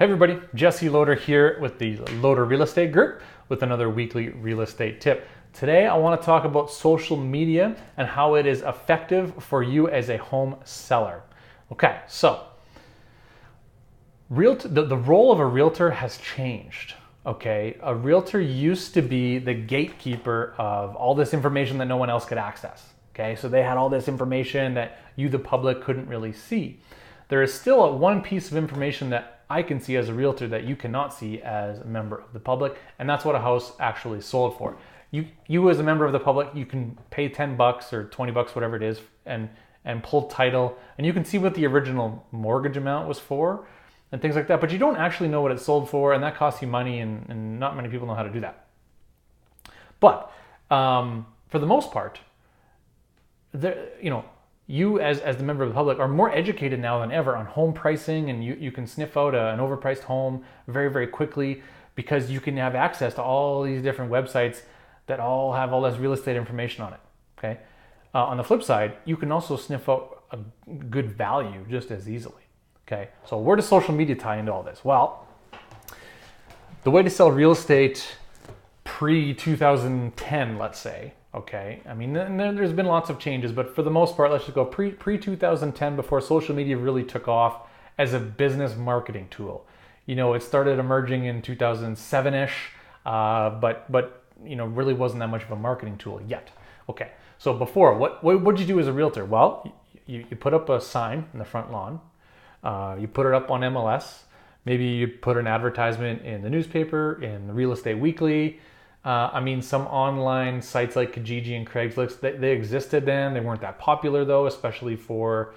Hey everybody, Jesse Loader here with the Loader Real Estate Group with another weekly real estate tip. Today I want to talk about social media and how it is effective for you as a home seller. Okay, so the role of a realtor has changed. Okay, a realtor used to be the gatekeeper of all this information that no one else could access. Okay, so they had all this information that you, the public, couldn't really see. There is still one piece of information that I can see as a realtor that you cannot see as a member of the public, and that's what a house actually sold for. You as a member of the public, you can pay 10 bucks or 20 bucks, whatever it is, and pull title, and you can see what the original mortgage amount was for and things like that, but you don't actually know what it sold for, and that costs you money, and not many people know how to do that. But for the most part, you as the member of the public are more educated now than ever on home pricing, and you can sniff out an overpriced home very, very quickly because you can have access to all these different websites that all have all this real estate information on it. Okay. On the flip side, you can also sniff out a good value just as easily. Okay. So where does social media tie into all this? Well, the way to sell real estate pre-2010, let's say. Okay, I mean, there's been lots of changes, but for the most part, let's just go pre-2010, before social media really took off as a business marketing tool. You know, it started emerging in 2007-ish, but really wasn't that much of a marketing tool yet. Okay, so before, what'd you do as a realtor? Well, you put up a sign in the front lawn, you put it up on MLS, maybe you put an advertisement in the newspaper, in the Real Estate Weekly. Some online sites like Kijiji and Craigslist, they existed then. They weren't that popular though, especially for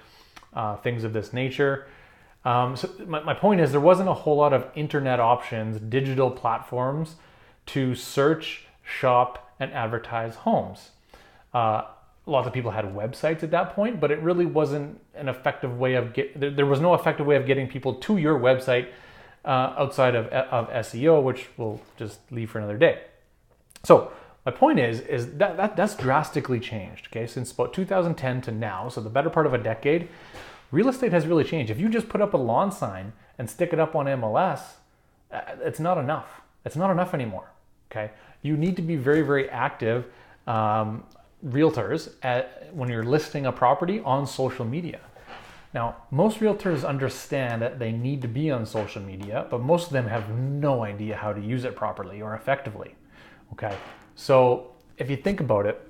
things of this nature. So my point is, there wasn't a whole lot of internet options, digital platforms to search, shop, and advertise homes. Lots of people had websites at that point, but it really wasn't an effective way of there was no effective way of getting people to your website outside of SEO, which we'll just leave for another day. So my point is that's drastically changed, okay? Since about 2010 to now, so the better part of a decade, real estate has really changed. If you just put up a lawn sign and stick it up on MLS, it's not enough. It's not enough anymore, okay? You need to be very, very active realtors when you're listing a property on social media. Now, most realtors understand that they need to be on social media, but most of them have no idea how to use it properly or effectively. Okay, so if you think about it,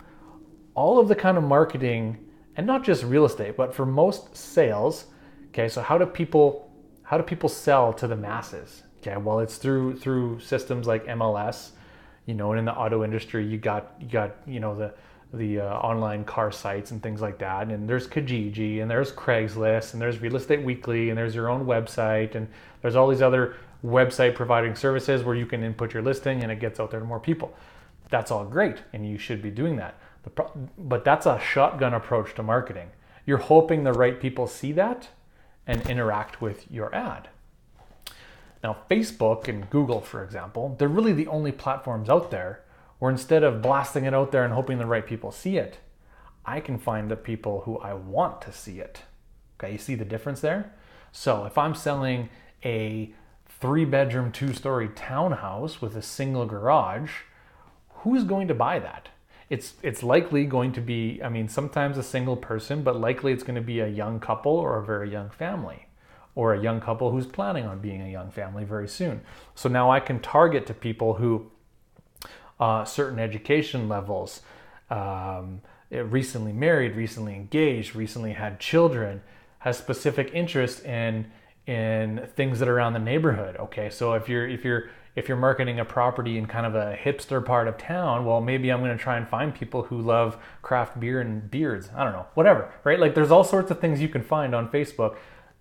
all of the kind of marketing, and not just real estate, but for most sales, okay, so how do people sell to the masses? Okay, well, it's through systems like MLS, and in the auto industry, you got the online car sites and things like that, and there's Kijiji, and there's Craigslist, and there's Real Estate Weekly, and there's your own website, and there's all these other website providing services where you can input your listing and it gets out there to more people. That's all great, and you should be doing that. But that's a shotgun approach to marketing. You're hoping the right people see that and interact with your ad. Now, Facebook and Google, for example, they're really the only platforms out there where instead of blasting it out there and hoping the right people see it, I can find the people who I want to see it. Okay, you see the difference there? So if I'm selling a 3-bedroom, 2-story townhouse with a single garage, who's going to buy that? It's likely going to be, sometimes a single person, but likely it's going to be a young couple or a very young family, or a young couple who's planning on being a young family very soon. So now I can target to people who certain education levels, recently married, recently engaged, recently had children, has specific interest in things that are around the neighborhood. Okay, so if you're marketing a property in kind of a hipster part of town, well, maybe I'm going to try and find people who love craft beer and beards. I don't know, whatever, right? Like, there's all sorts of things you can find on Facebook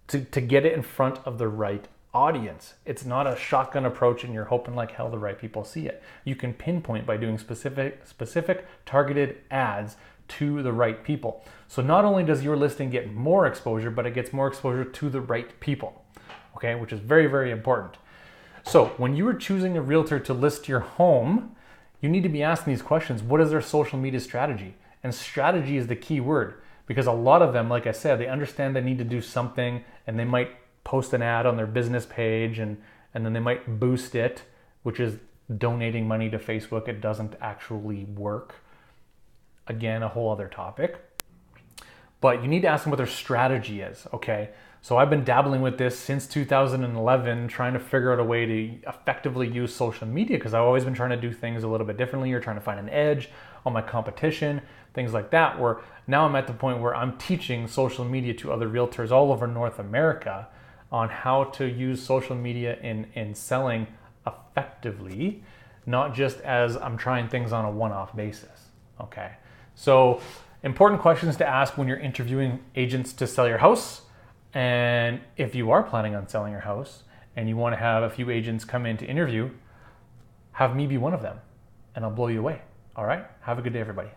to get it in front of the right audience. It's not a shotgun approach and you're hoping like hell the right people see it. You can pinpoint by doing specific targeted ads to the right people. So not only does your listing get more exposure, but it gets more exposure to the right people, okay, which is very, very important. So when you are choosing a realtor to list your home, you need to be asking these questions. What is their social media strategy? And strategy is the key word, because a lot of them, like I said, they understand they need to do something and they might post an ad on their business page and then they might boost it, which is donating money to Facebook. It doesn't actually work. Again, a whole other topic. But you need to ask them what their strategy is, okay? So I've been dabbling with this since 2011, trying to figure out a way to effectively use social media, because I've always been trying to do things a little bit differently, or trying to find an edge on my competition, things like that, where now I'm at the point where I'm teaching social media to other realtors all over North America on how to use social media in selling effectively, not just as I'm trying things on a one-off basis, okay? So important questions to ask when you're interviewing agents to sell your house. And if you are planning on selling your house and you want to have a few agents come in to interview, have me be one of them and I'll blow you away. All right? Have a good day, everybody.